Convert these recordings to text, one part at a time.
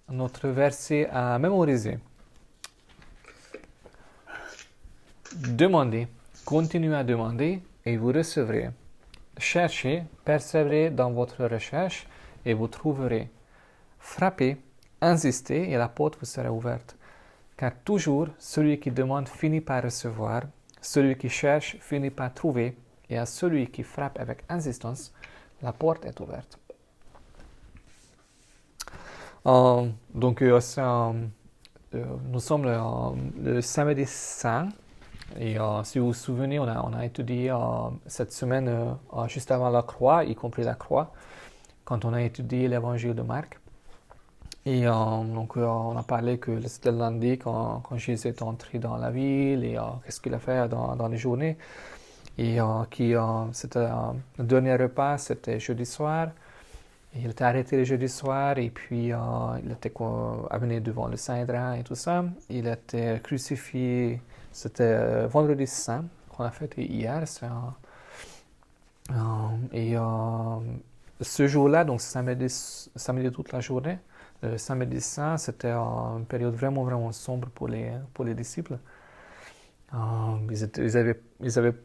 notre verset à mémoriser. Demandez, continuez à demander et vous recevrez. Cherchez, persévérez dans votre recherche et vous trouverez. Frappez, insistez et la porte vous sera ouverte. Car toujours, celui qui demande finit par recevoir, celui qui cherche finit par trouver, et à celui qui frappe avec insistance, la porte est ouverte. Nous sommes le samedi saint. Et si vous vous souvenez, on a étudié cette semaine, juste avant la croix, y compris la croix, quand on a étudié l'évangile de Marc. Et on a parlé que c'était le lundi quand Jésus est entré dans la ville et qu'est-ce qu'il a fait dans les journées. Et c'était le dernier repas, c'était jeudi soir. Et il était arrêté le jeudi soir et puis il était amené devant le Saint-Hédrin et tout ça. Il était crucifié. C'était vendredi saint qu'on a fêté hier. Ce jour-là, donc samedi toute la journée, le samedi saint, c'était une période vraiment, vraiment sombre pour les disciples. Ils avaient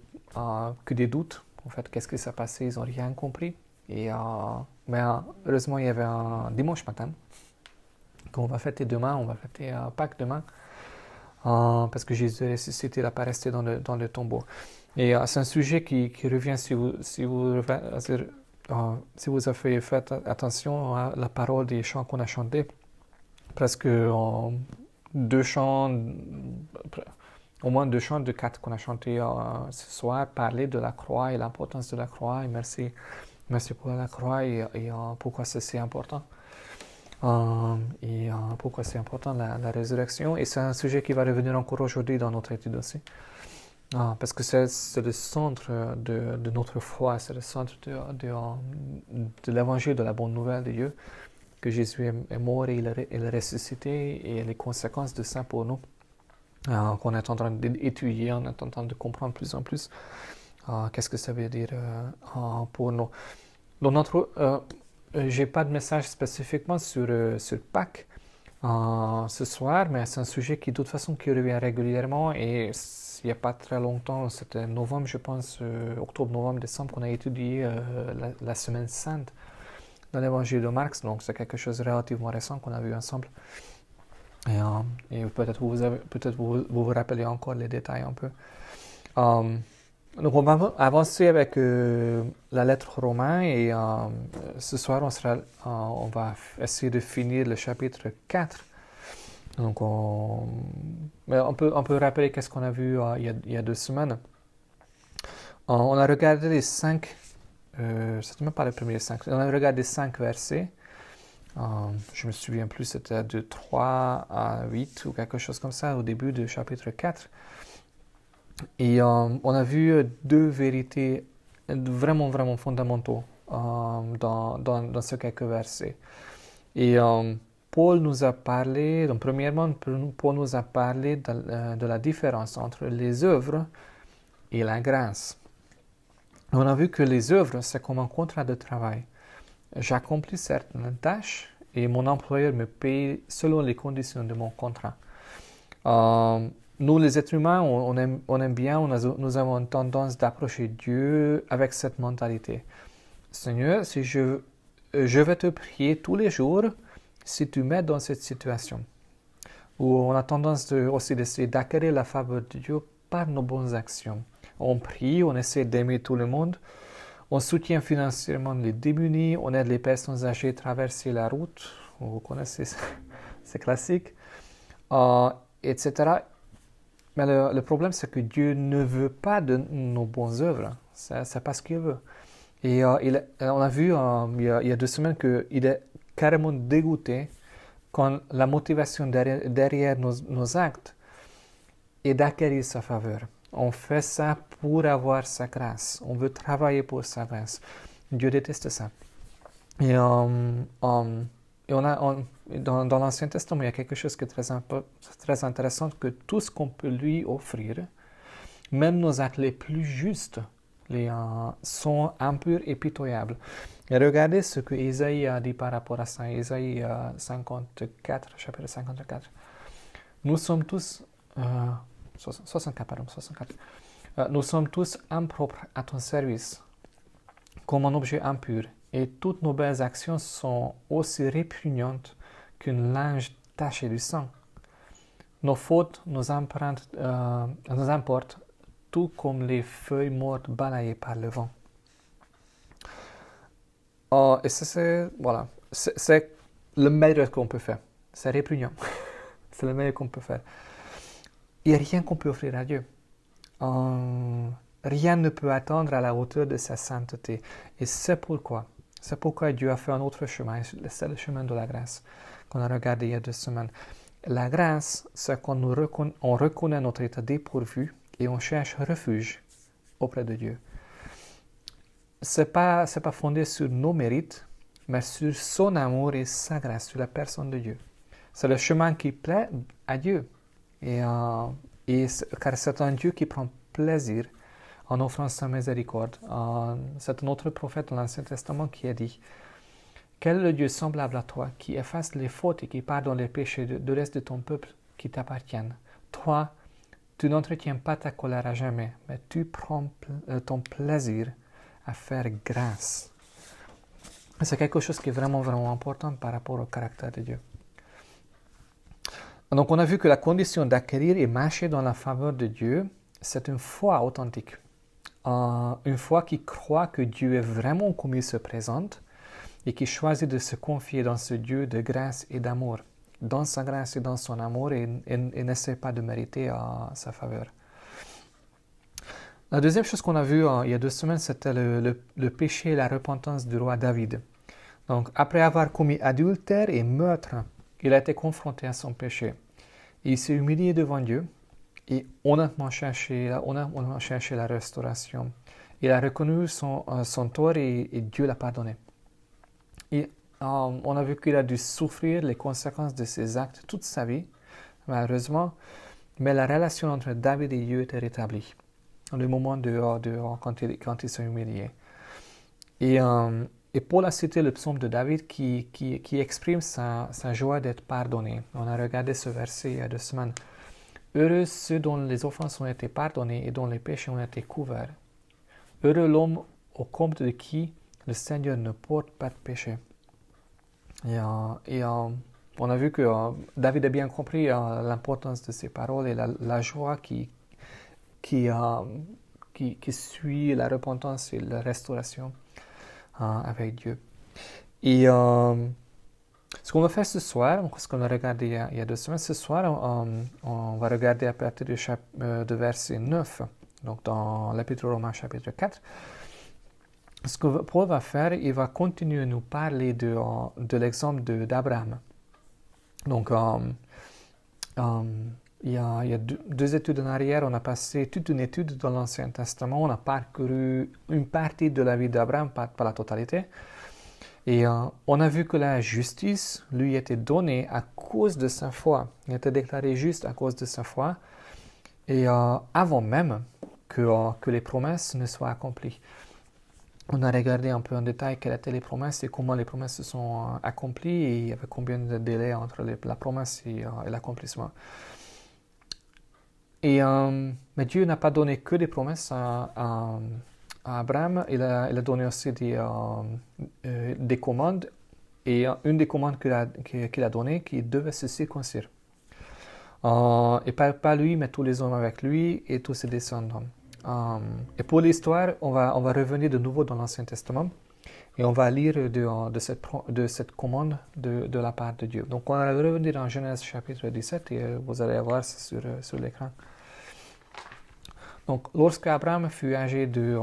que des doutes. En fait, qu'est-ce qui s'est passé? Ils n'ont rien compris. Mais heureusement, il y avait un dimanche matin qu'on va fêter demain. On va fêter Pâques demain. Parce que Jésus est ressuscité, il n'a pas resté dans le tombeau. Et c'est un sujet qui revient si vous avez fait attention à la parole des chants qu'on a chantés. Presque deux chants, au moins 2 chants de 4 qu'on a chantés ce soir parlaient de la croix et l'importance de la croix. Et merci pour la croix et pourquoi c'est si important. Pourquoi c'est important la résurrection. Et c'est un sujet qui va revenir encore aujourd'hui dans notre étude aussi. Parce que c'est le centre de notre foi, c'est le centre de l'évangile, de la bonne nouvelle de Dieu, que Jésus est mort et il est ressuscité, et les conséquences de ça pour nous, qu'on est en train d'étudier, on est en train de comprendre plus en plus qu'est-ce que ça veut dire pour nous. Donc j'ai pas de message spécifiquement sur Pâques ce soir, mais c'est un sujet qui de toute façon qui revient régulièrement, et il n'y a pas très longtemps, c'était novembre, je pense, octobre, novembre, décembre, qu'on a étudié la semaine sainte dans l'évangile de Marc, donc c'est quelque chose de relativement récent qu'on a vu ensemble. Et peut-être vous vous rappelez encore les détails un peu. Donc on va avancer avec la lettre Romains, et ce soir on va essayer de finir le chapitre 4. Donc mais on peut rappeler qu'est-ce qu'on a vu il y a 2 semaines. On a regardé les 5, c'était même pas les premiers 5, on a regardé 5 versets. Je me souviens plus, c'était de 3 à 8 ou quelque chose comme ça au début du chapitre 4. Et on a vu 2 vérités vraiment, vraiment fondamentaux dans ces quelques versets. Et Paul nous a parlé, donc premièrement, Paul nous a parlé de la différence entre les œuvres et la grâce. On a vu que les œuvres, c'est comme un contrat de travail. J'accomplis certaines tâches et mon employeur me paye selon les conditions de mon contrat. Nous, les êtres humains, on aime bien, nous avons tendance d'approcher Dieu avec cette mentalité. Seigneur, si je vais te prier tous les jours si tu m'aides dans cette situation. Ou on a tendance aussi d'essayer d'acquérir la faveur de Dieu par nos bonnes actions. On prie, on essaie d'aimer tout le monde, on soutient financièrement les démunis, on aide les personnes âgées à traverser la route, vous connaissez ça, c'est classique, etc. Mais le problème, c'est que Dieu ne veut pas de nos bonnes œuvres. C'est pas ce qu'il veut. Et on a vu il y a 2 semaines qu'il est carrément dégoûté quand la motivation derrière nos actes est d'acquérir sa faveur. On fait ça pour avoir sa grâce. On veut travailler pour sa grâce. Dieu déteste ça. Et dans l'Ancien Testament, il y a quelque chose qui est très intéressant, que tout ce qu'on peut lui offrir, même nos actes les plus justes, sont impurs et pitoyables. Et regardez ce que Isaïe a dit par rapport à ça. Isaïe 54, chapitre 54. Nous sommes tous... 64, pardon, 64. Nous sommes tous impropres à ton service, comme un objet impur, et toutes nos belles actions sont aussi répugnantes qu'une linge tachée du sang. Nos fautes nous importent tout comme les feuilles mortes balayées par le vent. Et ça, c'est le meilleur qu'on peut faire. C'est répugnant. C'est le meilleur qu'on peut faire. Il n'y a rien qu'on peut offrir à Dieu. Rien ne peut atteindre à la hauteur de sa sainteté. Et c'est pourquoi Dieu a fait un autre chemin. C'est le chemin de la grâce qu'on a regardé il y a 2 semaines. La grâce, c'est quand on reconnaît notre état dépourvu et on cherche refuge auprès de Dieu. C'est pas fondé sur nos mérites, mais sur son amour et sa grâce, sur la personne de Dieu. C'est le chemin qui plaît à Dieu. Car c'est un Dieu qui prend plaisir en offrant sa miséricorde. C'est un autre prophète de l'Ancien Testament qui a dit: quel est le Dieu semblable à toi, qui efface les fautes et qui pardonne les péchés du reste de ton peuple qui t'appartiennent? Toi, tu n'entretiens pas ta colère à jamais, mais tu prends ton plaisir à faire grâce. C'est quelque chose qui est vraiment, vraiment important par rapport au caractère de Dieu. Donc, on a vu que la condition d'acquérir et marcher dans la faveur de Dieu, c'est une foi authentique. Une foi qui croit que Dieu est vraiment comme il se présente et qui choisit de se confier dans ce Dieu de grâce et d'amour, dans sa grâce et dans son amour, et n'essaie pas de mériter sa faveur. La deuxième chose qu'on a vue il y a 2 semaines, c'était le péché et la repentance du roi David. Donc, après avoir commis adultère et meurtre, il a été confronté à son péché. Il s'est humilié devant Dieu et honnêtement cherché la restauration. Il a reconnu son tort et Dieu l'a pardonné. Et on a vu qu'il a dû souffrir les conséquences de ses actes toute sa vie, malheureusement, mais la relation entre David et Dieu était rétablie le moment quand il s'est humilié. Et Paul a cité le psaume de David qui exprime sa joie d'être pardonné. On a regardé ce verset il y a 2 semaines. Heureux ceux dont les offenses ont été pardonnées et dont les péchés ont été couverts. Heureux l'homme au compte de qui le Seigneur ne porte pas de péché. On a vu que David a bien compris l'importance de ces paroles et la joie qui suit la repentance et la restauration avec Dieu. Et ce qu'on va faire ce soir, ce qu'on a regardé il y a 2 semaines, ce soir, on va regarder à partir de verset 9, donc dans l'Épître aux Romains chapitre 4. Ce que Paul va faire, il va continuer à nous parler de l'exemple d'Abraham. Donc, il y a 2 études en arrière, on a passé toute une étude dans l'Ancien Testament, on a parcouru une partie de la vie d'Abraham, pas la totalité. Et on a vu que la justice lui était donnée à cause de sa foi. Il était déclaré juste à cause de sa foi. Et avant même que les promesses ne soient accomplies. On a regardé un peu en détail quelles étaient les promesses et comment les promesses se sont accomplies et il y avait combien de délais entre la promesse et l'accomplissement. Mais Dieu n'a pas donné que des promesses à Abraham, il a donné aussi des commandes, et une des commandes qu'il a données, qu'il devait se circoncire. Et pas lui, mais tous les hommes avec lui et tous ses descendants. Et pour l'histoire, on va revenir de nouveau dans l'Ancien Testament, et on va lire de cette commande de la part de Dieu. Donc on va revenir en Genèse chapitre 17, et vous allez voir ça sur l'écran. Donc, lorsque Abraham fut âgé de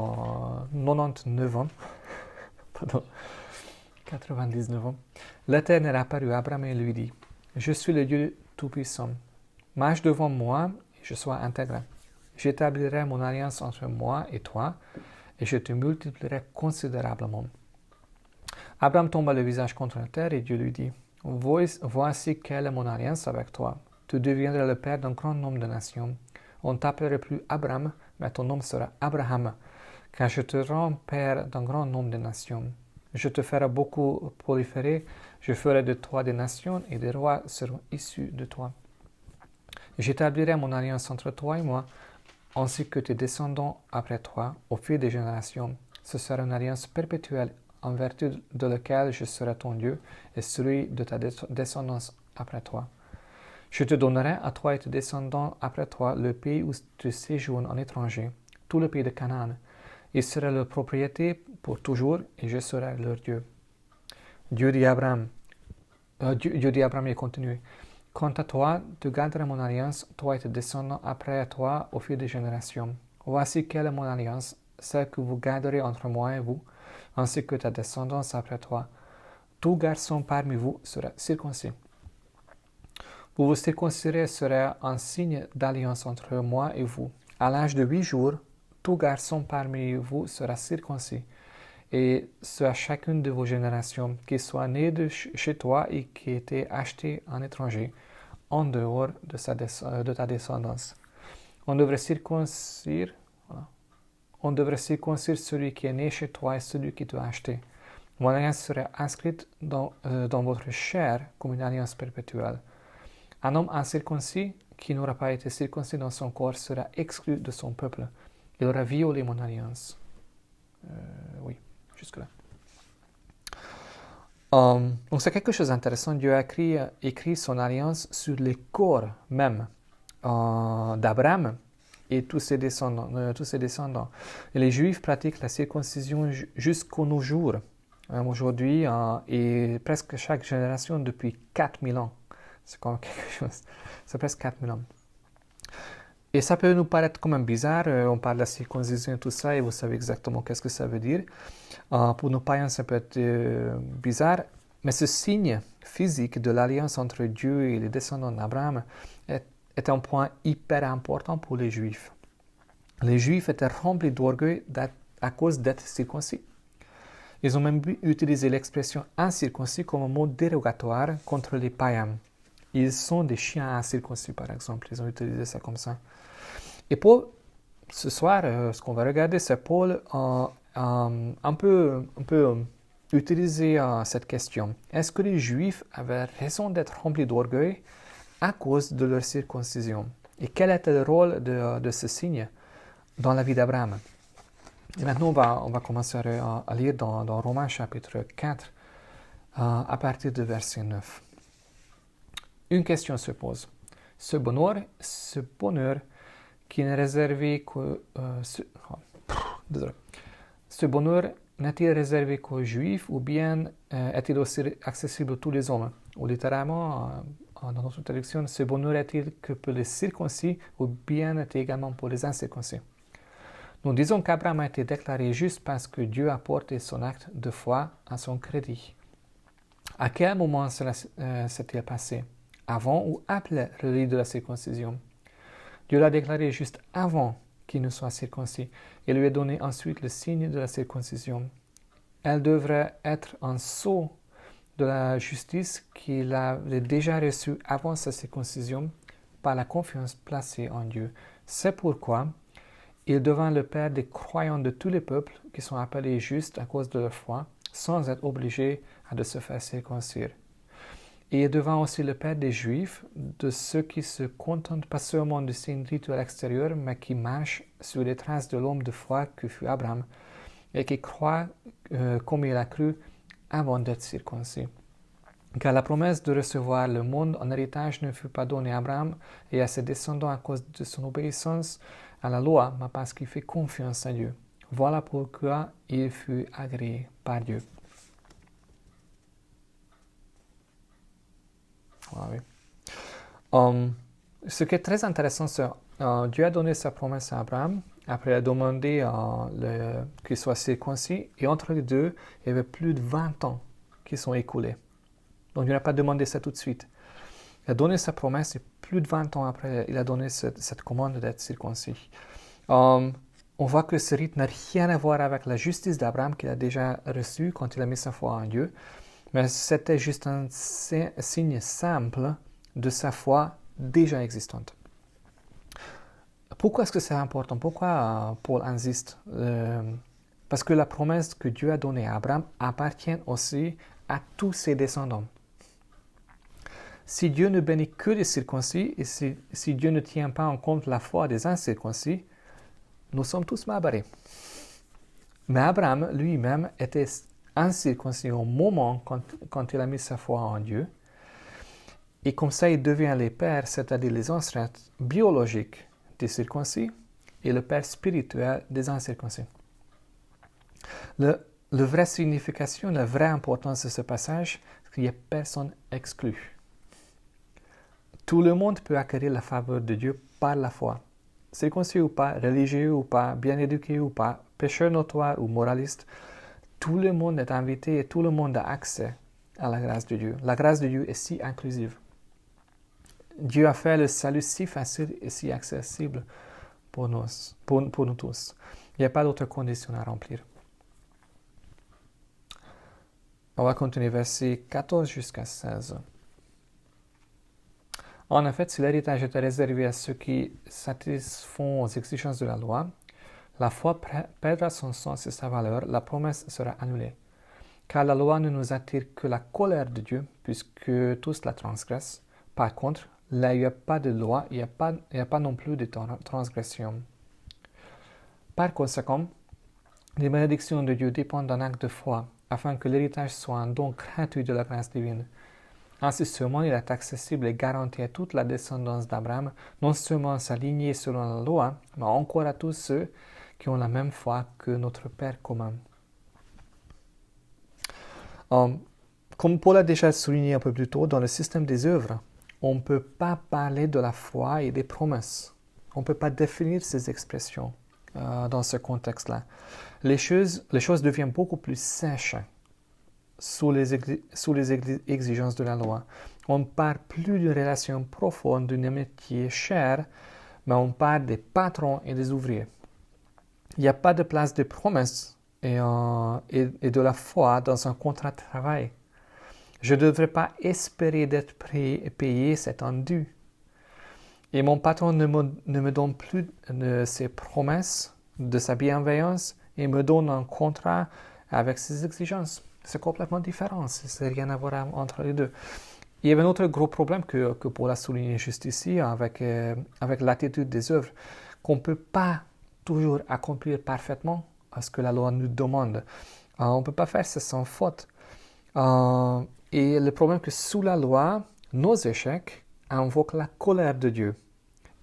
99 ans, 99 ans, l'Éternel apparut à Abraham et lui dit: je suis le Dieu Tout-Puissant. Marche devant moi et je sois intègre. J'établirai mon alliance entre moi et toi, et je te multiplierai considérablement. Abraham tomba le visage contre la terre, et Dieu lui dit: voici quelle est mon alliance avec toi. Tu deviendras le père d'un grand nombre de nations. On ne t'appellera plus Abraham, mais ton nom sera Abraham, car je te rends père d'un grand nombre de nations. Je te ferai beaucoup proliférer, je ferai de toi des nations et des rois seront issus de toi. J'établirai mon alliance entre toi et moi, ainsi que tes descendants après toi, au fil des générations. Ce sera une alliance perpétuelle en vertu de laquelle je serai ton Dieu et celui de ta descendance après toi. Je te donnerai à toi et tes descendants après toi le pays où tu séjournes en étranger, tout le pays de Canaan. Il sera leur propriété pour toujours et je serai leur Dieu. Dieu dit à Abraham, et continue. Quant à toi, tu garderas mon alliance, toi et tes descendants après toi au fil des générations. Voici quelle est mon alliance, celle que vous garderez entre moi et vous, ainsi que ta descendance après toi. Tout garçon parmi vous sera circoncis. Vous vous circoncirez sera un signe d'alliance entre moi et vous. À l'âge de 8 jours, tout garçon parmi vous sera circoncis, et ce à chacune de vos générations, qui soit né de chez toi et qui ait été acheté en étranger, en dehors de ta descendance. On devrait circoncire celui qui est né chez toi et celui qui t'a acheté. Mon alliance sera inscrite dans votre chair comme une alliance perpétuelle. Un homme incirconcis qui n'aura pas été circoncis dans son corps sera exclu de son peuple. Il aura violé mon alliance. Oui, jusque-là. Donc c'est quelque chose d'intéressant. Dieu a écrit son alliance sur les corps même d'Abraham et tous ses descendants. Et les Juifs pratiquent la circoncision jusqu'aux nos jours. Aujourd'hui, et presque chaque génération depuis 4000 ans. C'est quand même quelque chose. C'est presque 4000 ans. Et ça peut nous paraître quand même bizarre. On parle de la circoncision et tout ça, et vous savez exactement qu'est-ce que ça veut dire. Pour nos païens, ça peut être bizarre. Mais ce signe physique de l'alliance entre Dieu et les descendants d'Abraham est un point hyper important pour les Juifs. Les Juifs étaient remplis d'orgueil à cause d'être circoncis. Ils ont même utilisé l'expression incirconcis comme un mot dérogatoire contre les païens. Ils sont des chiens incirconcis, par exemple. Ils ont utilisé ça comme ça. Et Paul, ce soir, ce qu'on va regarder, c'est Paul un peu utiliser cette question. Est-ce que les Juifs avaient raison d'être remplis d'orgueil à cause de leur circoncision? Et quel était le rôle de ce signe dans la vie d'Abraham? Et maintenant, on va commencer à lire dans Romains chapitre 4, à partir du verset 9. Une question se pose. Ce bonheur qui n'est réservé ce bonheur n'est-il réservé qu'aux Juifs ou bien est-il aussi accessible à tous les hommes? Ou littéralement, dans notre traduction, ce bonheur est-il que pour les circoncis ou bien est également pour les incirconcis? Nous disons qu'Abraham a été déclaré juste parce que Dieu a porté son acte de foi à son crédit. À quel moment cela s'est-il passé? Avant ou après le rite de la circoncision? Dieu l'a déclaré juste avant qu'il ne soit circoncis et lui a donné ensuite le signe de la circoncision. Elle devrait être un sceau de la justice qu'il avait déjà reçu avant sa circoncision par la confiance placée en Dieu. C'est pourquoi il devint le Père des croyants de tous les peuples qui sont appelés justes à cause de leur foi, sans être obligés de se faire circoncire. Et il devint aussi le Père des Juifs, de ceux qui se contentent pas seulement du signe rituel extérieur, mais qui marchent sur les traces de l'homme de foi que fut Abraham, et qui croient comme il a cru avant d'être circoncis. Car la promesse de recevoir le monde en héritage ne fut pas donnée à Abraham et à ses descendants à cause de son obéissance à la loi, mais parce qu'il fait confiance à Dieu. Voilà pourquoi il fut agréé par Dieu. Ce qui est très intéressant, c'est Dieu a donné sa promesse à Abraham, après il a demandé qu'il soit circoncis, et entre les deux, il y avait plus de 20 ans qui sont écoulés. Donc Dieu n'a pas demandé ça tout de suite. Il a donné sa promesse, et plus de 20 ans après, il a donné cette commande d'être circoncis. On voit que ce rite n'a rien à voir avec la justice d'Abraham qu'il a déjà reçue quand il a mis sa foi en Dieu, mais c'était juste un signe simple de sa foi déjà existante. Pourquoi est-ce que c'est important? Pourquoi Paul insiste Parce que la promesse que Dieu a donnée à Abraham appartient aussi à tous ses descendants. Si Dieu ne bénit que les circoncis et si Dieu ne tient pas en compte la foi des incirconcis, nous sommes tous marbrés. Mais Abraham lui-même était incirconcis au moment quand il a mis sa foi en Dieu. Et comme ça, il devient les pères, c'est-à-dire les ancêtres biologiques des circoncis et le père spirituel des incirconcis. La vraie signification, la vraie importance de ce passage, c'est qu'il n'y a personne exclu. Tout le monde peut acquérir la faveur de Dieu par la foi. Circoncis ou pas, religieux ou pas, bien éduqué ou pas, pécheur notoire ou moraliste, tout le monde est invité et tout le monde a accès à la grâce de Dieu. La grâce de Dieu est si inclusive. Dieu a fait le salut si facile et si accessible pour nous tous. Il n'y a pas d'autres conditions à remplir. On va continuer verset 14 jusqu'à 16. En effet, si l'héritage était réservé à ceux qui satisfont aux exigences de la loi, la foi perdra son sens et sa valeur, la promesse sera annulée. Car la loi ne nous attire que la colère de Dieu, puisque tous la transgressent. Par contre, là, il n'y a pas de loi, il n'y a pas non plus de transgression. Par conséquent, les bénédictions de Dieu dépendent d'un acte de foi, afin que l'héritage soit un don gratuit de la grâce divine. Ainsi seulement, il est accessible et garanti à toute la descendance d'Abraham, non seulement à sa lignée selon la loi, mais encore à tous ceux qui ont la même foi que notre Père commun. Comme Paul a déjà souligné un peu plus tôt, dans le système des œuvres, on ne peut pas parler de la foi et des promesses. On ne peut pas définir ces expressions dans ce contexte-là. Les choses deviennent beaucoup plus sèches sous les exigences de la loi. On ne parle plus d'une relation profonde, d'une amitié chère, mais on parle des patrons et des ouvriers. Il n'y a pas de place de promesse et de la foi dans un contrat de travail. Je ne devrais pas espérer d'être payé, c'est un dû. Et mon patron ne me donne plus de ses promesses, de sa bienveillance, et me donne un contrat avec ses exigences. C'est complètement différent, c'est rien à voir entre les deux. Il y avait un autre gros problème que Paul a souligné juste ici avec l'attitude des œuvres, qu'on ne peut pas toujours accomplir parfaitement ce que la loi nous demande. On ne peut pas faire ça sans faute. Et le problème est que sous la loi, nos échecs invoquent la colère de Dieu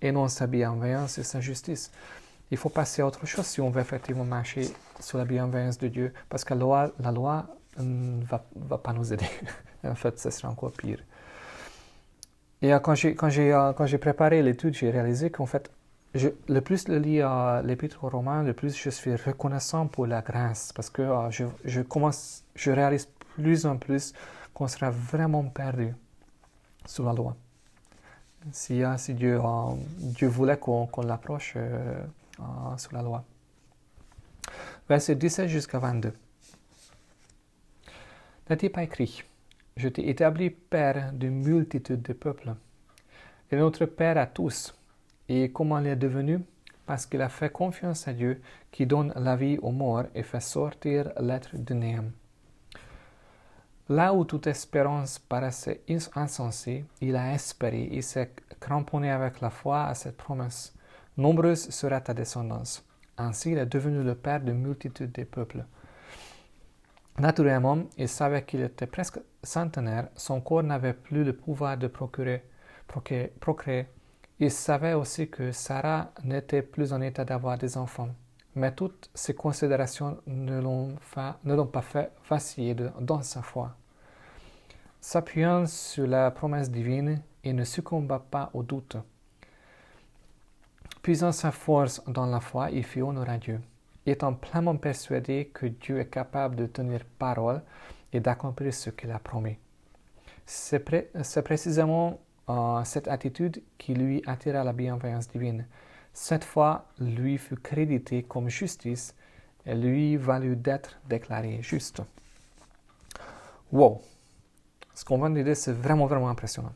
et non sa bienveillance et sa justice. Il faut passer à autre chose si on veut effectivement marcher sous la bienveillance de Dieu, parce que la loi ne va pas nous aider. En fait, ce sera encore pire. Et quand j'ai préparé l'étude, j'ai réalisé qu'en fait, le plus je lis l'Épître aux Romains, le plus je suis reconnaissant pour la grâce, parce que je réalise plus en plus qu'on sera vraiment perdu sous la loi. Si Dieu voulait qu'on l'approche sous la loi. Verset 17 jusqu'à 22. N'est-il pas écrit: Je t'ai établi père d'une multitude de peuples. Et notre Père à tous. Et comment il est devenu? Parce qu'il a fait confiance à Dieu qui donne la vie aux morts et fait sortir l'être du néant. Là où toute espérance paraissait insensée, il a espéré et s'est cramponné avec la foi à cette promesse. Nombreuse sera ta descendance. Ainsi, il est devenu le père de multitude des peuples. Naturellement, il savait qu'il était presque centenaire, son corps n'avait plus le pouvoir de procréer. Il savait aussi que Sarah n'était plus en état d'avoir des enfants. Mais toutes ces considérations ne l'ont pas fait vaciller dans sa foi. S'appuyant sur la promesse divine, il ne succomba pas au doute. Puisant sa force dans la foi, il fit honneur à Dieu, étant pleinement persuadé que Dieu est capable de tenir parole et d'accomplir ce qu'il a promis. C'est précisément cette attitude qui lui attira la bienveillance divine. Cette foi lui fut créditée comme justice et lui valut d'être déclaré juste. Wow! Ce qu'on vient de dire, c'est vraiment, vraiment impressionnant.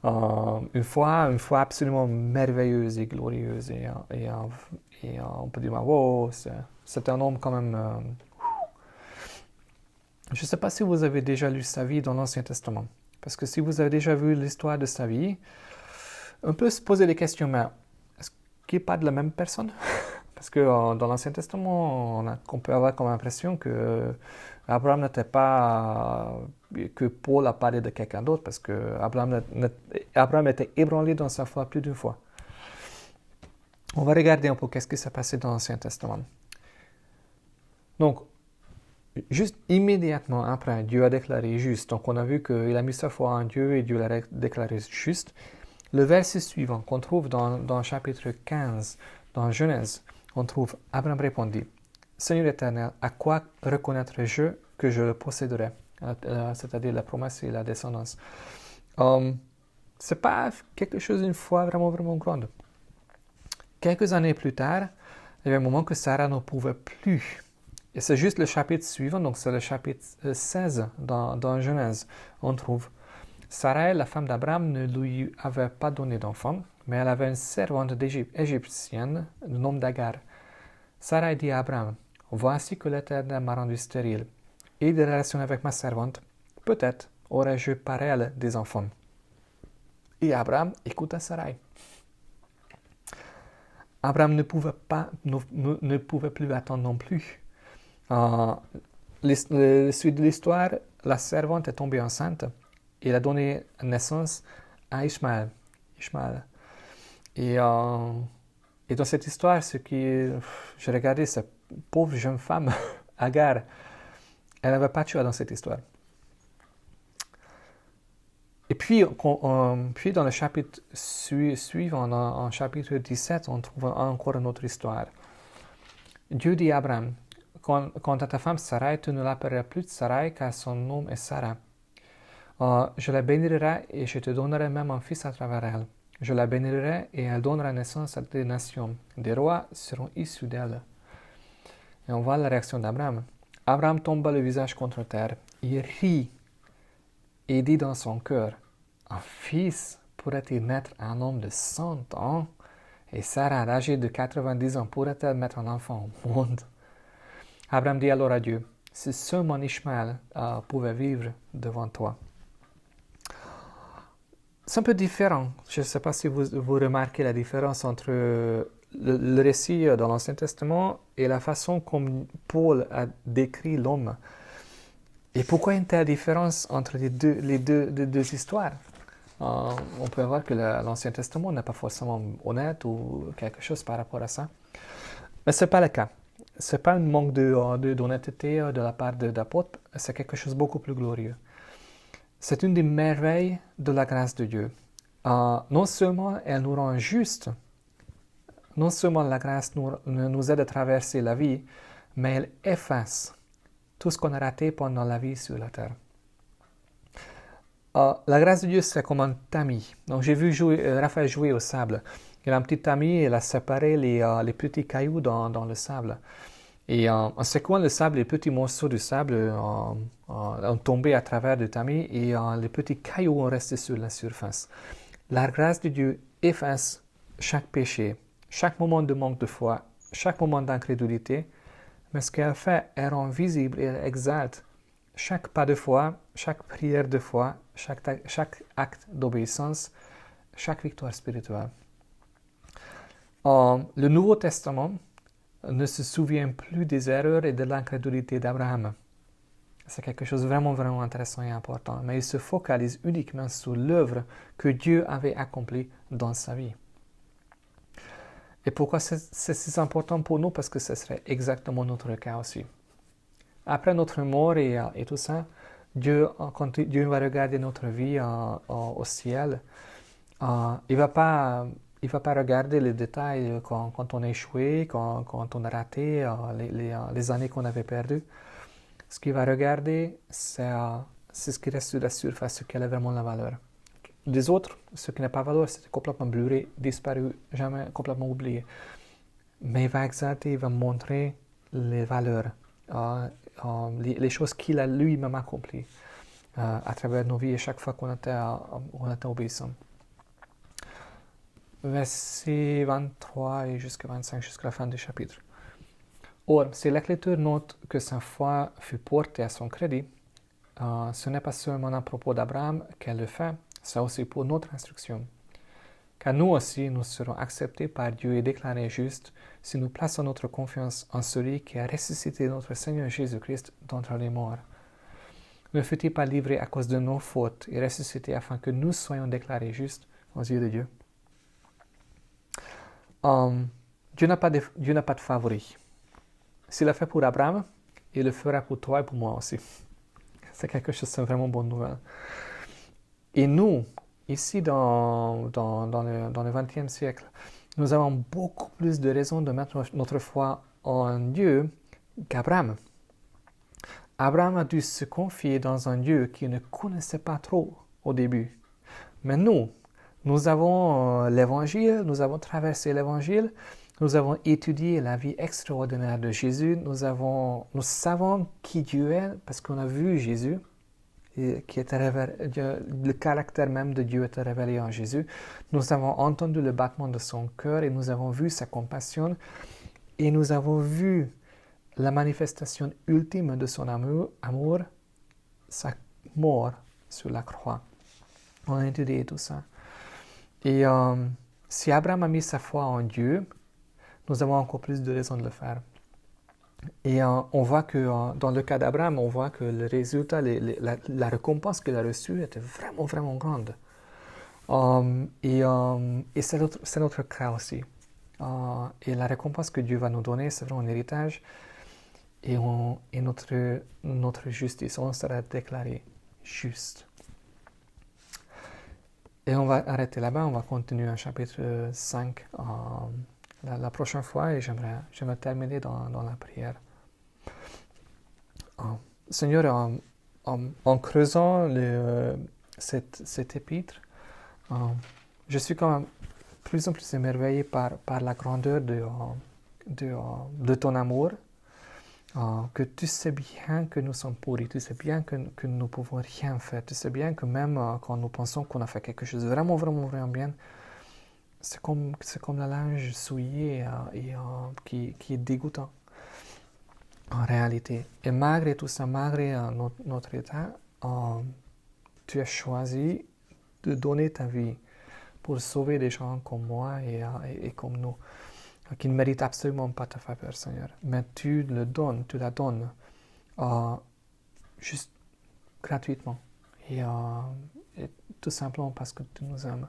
Une foi absolument merveilleuse et glorieuse. Et on peut dire, wow, c'est un homme quand même. Je ne sais pas si vous avez déjà lu sa vie dans l'Ancien Testament. Parce que si vous avez déjà vu l'histoire de sa vie, on peut se poser des questions, mais est-ce qu'il n'est pas de la même personne? Parce que dans l'Ancien Testament, on peut avoir comme impression que Abraham n'était pas, que Paul a parlé de quelqu'un d'autre, parce que Abraham était ébranlé dans sa foi plus d'une fois. On va regarder un peu qu'est-ce qui s'est passé dans l'Ancien Testament. Donc, juste immédiatement après, Dieu a déclaré juste. Donc, on a vu qu'il a mis sa foi en Dieu et Dieu l'a déclaré juste. Le verset suivant qu'on trouve dans chapitre 15, dans Genèse, on trouve Abraham répondit, Seigneur éternel, à quoi reconnaîtrai-je que je le posséderai? C'est-à-dire la promesse et la descendance. C'est pas quelque chose d'une foi vraiment, vraiment grande. Quelques années plus tard, il y avait un moment que Sarah ne pouvait plus. Et c'est juste le chapitre suivant, donc c'est le chapitre 16 dans Genèse. On trouve Sarai, la femme d'Abraham, ne lui avait pas donné d'enfant, mais elle avait une servante égyptienne, du nom d'Agar. Sarai dit à Abraham, voici que l'Éternel m'a rendu stérile, et des relations avec ma servante, peut-être aurais-je par elle des enfants. Et Abraham écouta Sarai. Abraham ne pouvait plus attendre non plus. La suite de l'histoire, la servante est tombée enceinte et elle a donné naissance à Ishmaël. Et dans cette histoire, j'ai regardé cette pauvre jeune femme, Agar, elle n'avait pas tué dans cette histoire. Et puis dans le chapitre suivant, en chapitre 17, on trouve encore une autre histoire. Dieu dit à Abraham, quant à ta femme Sarai, tu ne l'appelleras plus Sarai, car son nom est Sarah. Je la bénirai et je te donnerai même un fils à travers elle. Je la bénirai et elle donnera naissance à des nations. Des rois seront issus d'elle. Et on voit la réaction d'Abraham. Abraham tomba le visage contre terre. Il rit et dit dans son cœur, un fils pourrait-il naître à un homme de 100 ans? Et Sarah, âgée de 90 ans, pourrait-elle mettre un enfant au monde? Abraham dit alors à Dieu, si seulement Ishmaël pouvait vivre devant toi. C'est un peu différent. Je ne sais pas si vous remarquez la différence entre le récit dans l'Ancien Testament et la façon comme Paul a décrit l'homme. Et pourquoi une telle différence entre les deux histoires? On peut voir que l'Ancien Testament n'est pas forcément honnête ou quelque chose par rapport à ça. Mais ce n'est pas le cas. Ce n'est pas un manque d'honnêteté de la part d'apôtres, c'est quelque chose de beaucoup plus glorieux. C'est une des merveilles de la grâce de Dieu. Non seulement elle nous rend justes, non seulement la grâce nous aide à traverser la vie, mais elle efface tout ce qu'on a raté pendant la vie sur la terre. La grâce de Dieu, c'est comme un tamis. Donc, j'ai vu Raphaël jouer au sable. Il a un petit tamis et il a séparé les petits cailloux dans le sable. Et en secouant le sable, les petits morceaux de sable ont tombé à travers le tamis et les petits cailloux ont resté sur la surface. La grâce de Dieu efface chaque péché, chaque moment de manque de foi, chaque moment d'incrédulité. Mais ce qu'elle fait, elle rend visible et elle exalte chaque pas de foi, chaque prière de foi, chaque acte d'obéissance, chaque victoire spirituelle. Le Nouveau Testament ne se souvient plus des erreurs et de l'incrédulité d'Abraham. C'est quelque chose de vraiment, vraiment intéressant et important. Mais il se focalise uniquement sur l'œuvre que Dieu avait accomplie dans sa vie. Et pourquoi c'est si important pour nous? Parce que ce serait exactement notre cas aussi. Après notre mort et tout ça, quand Dieu va regarder notre vie au ciel, il va pas regarder les détails quand on a échoué, quand on a raté, les années qu'on avait perdues. Ce qu'il va regarder, c'est ce qui reste sur la surface, ce qui a vraiment la valeur. Les autres, ce qui n'a pas de valeur, c'est complètement bluré, disparu, jamais complètement oublié. Mais il va exalter, il va montrer les valeurs, les choses qu'il a lui-même accomplies à travers nos vies et chaque fois qu'on était obéissant. versets 23 et jusqu'à 25, jusqu'à la fin du chapitre. Or, si l'Écriture note que sa foi fut portée à son crédit, ce n'est pas seulement à propos d'Abraham qu'elle le fait, c'est aussi pour notre instruction. Car nous aussi, nous serons acceptés par Dieu et déclarés justes si nous plaçons notre confiance en celui qui a ressuscité notre Seigneur Jésus-Christ d'entre les morts. Ne fut-il pas livré à cause de nos fautes et ressuscité afin que nous soyons déclarés justes aux yeux de Dieu? Dieu n'a pas de favori. S'il l'a fait pour Abraham, il le fera pour toi et pour moi aussi. C'est quelque chose, c'est vraiment bonne nouvelle. Et nous, ici dans le XXe siècle, nous avons beaucoup plus de raisons de mettre notre foi en Dieu qu'Abraham. Abraham a dû se confier dans un Dieu qu'il ne connaissait pas trop au début. Mais nous avons l'Évangile, nous avons traversé l'Évangile, nous avons étudié la vie extraordinaire de Jésus, nous savons qui Dieu est parce qu'on a vu Jésus, et le caractère même de Dieu était révélé en Jésus. Nous avons entendu le battement de son cœur et nous avons vu sa compassion et nous avons vu la manifestation ultime de son amour, sa mort sur la croix. On a étudié tout ça. Et si Abraham a mis sa foi en Dieu, nous avons encore plus de raisons de le faire. Et on voit que dans le cas d'Abraham, on voit que le résultat, la récompense qu'il a reçue était vraiment, vraiment grande. Et c'est notre cas aussi. Et la récompense que Dieu va nous donner, c'est vraiment un héritage et notre justice. On sera déclaré juste. Et on va arrêter là-bas, on va continuer en chapitre 5 la prochaine fois et j'aimerais terminer dans la prière. Seigneur, en creusant cet épître, je suis quand même plus en plus émerveillé par la grandeur de ton amour, que tu sais bien que nous sommes pourris, tu sais bien que nous ne pouvons rien faire, tu sais bien que même quand nous pensons qu'on a fait quelque chose de vraiment, vraiment, vraiment bien, c'est comme la linge souillée qui est dégoûtant en réalité. Et malgré tout ça, malgré notre état, tu as choisi de donner ta vie pour sauver des gens comme moi et comme nous, qui ne méritent absolument pas ta faveur, Seigneur. Mais tu la donnes juste gratuitement et tout simplement parce que tu nous aimes.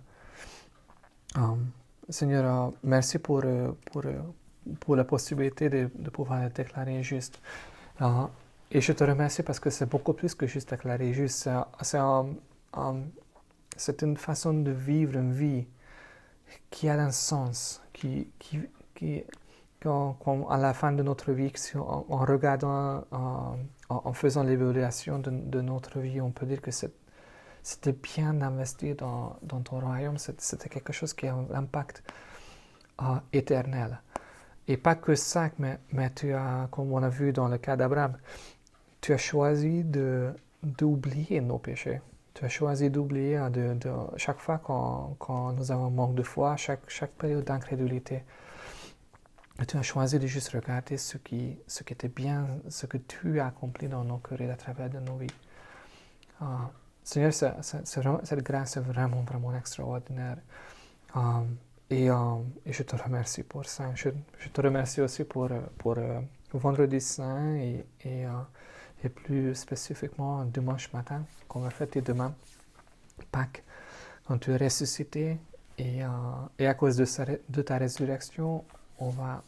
Seigneur, merci pour la possibilité de pouvoir être déclaré juste. Et je te remercie parce que c'est beaucoup plus que juste déclarer juste. C'est une façon de vivre une vie qui a un sens, à la fin de notre vie, en regardant, en faisant l'évaluation de notre vie, on peut dire que c'était bien investi dans ton royaume, c'était quelque chose qui a un impact éternel. Et pas que ça, mais tu as, comme on a vu dans le cas d'Abraham, tu as choisi d'oublier nos péchés. Tu as choisi d'oublier chaque fois quand nous avons manque de foi, chaque période d'incrédulité. Tu as choisi de juste regarder ce qui était bien, ce que tu as accompli dans nos cœurs et à travers de nos vies. Seigneur, cette grâce est vraiment, vraiment extraordinaire. Et je te remercie pour ça. Je te remercie aussi pour Vendredi Saint et plus spécifiquement dimanche matin, qu'on va fêter demain, Pâques, quand tu es ressuscité. Et à cause de ta résurrection, on va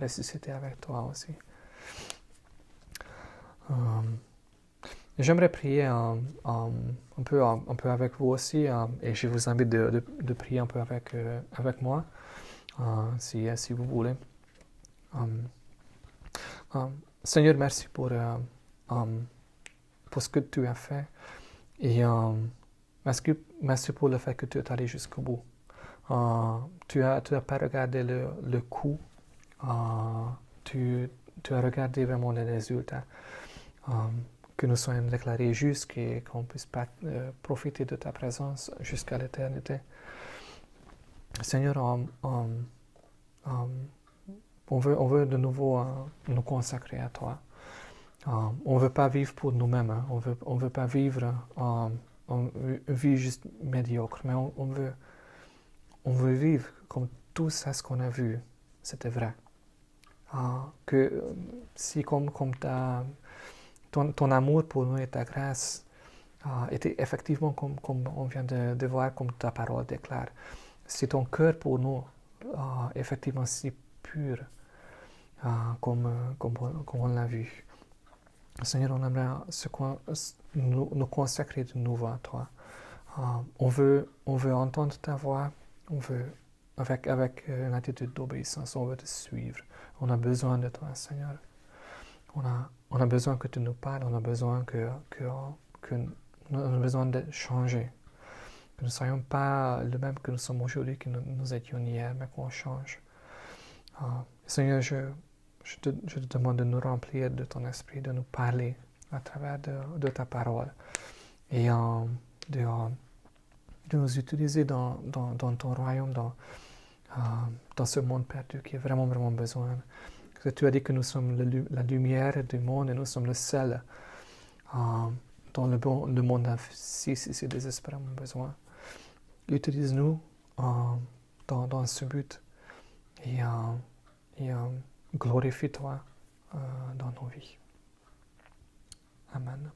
ressusciter avec toi aussi. J'aimerais prier un peu avec vous aussi, et je vous invite de prier un peu avec moi, si vous voulez. Seigneur, merci pour ce que tu as fait, et merci pour le fait que tu es allé jusqu'au bout. Tu n'as pas regardé le coût, tu as regardé vraiment les résultats. Que nous soyons déclarés justes et qu'on puisse profiter de ta présence jusqu'à l'éternité. Seigneur, on veut de nouveau nous consacrer à toi. On ne veut pas vivre pour nous-mêmes. Hein. On veut pas vivre une vie juste médiocre, mais on veut vivre comme tout ça, ce qu'on a vu, c'était vrai. Que si comme ton amour pour nous et ta grâce était effectivement comme on vient de voir, comme ta parole déclare, si ton cœur pour nous effectivement si pur comme on l'a vu. Seigneur, on aimerait nous consacrer de nouveau à toi. On veut entendre ta voix, on veut, avec une attitude d'obéissance, on veut te suivre. On a besoin de toi, Seigneur. On a besoin que tu nous parles, on a besoin on a besoin de changer. Que nous ne soyons pas le même que nous sommes aujourd'hui, que nous étions hier, mais qu'on change. Seigneur, je te demande de nous remplir de ton esprit, de nous parler à travers de ta parole et de nous utiliser dans ton royaume, dans ce monde perdu qui a vraiment, vraiment besoin. Que tu as dit que nous sommes la lumière du monde et nous sommes le sel dont le monde a si désespérément besoin. Utilise-nous dans ce but et glorifie-toi dans nos vies. Amen.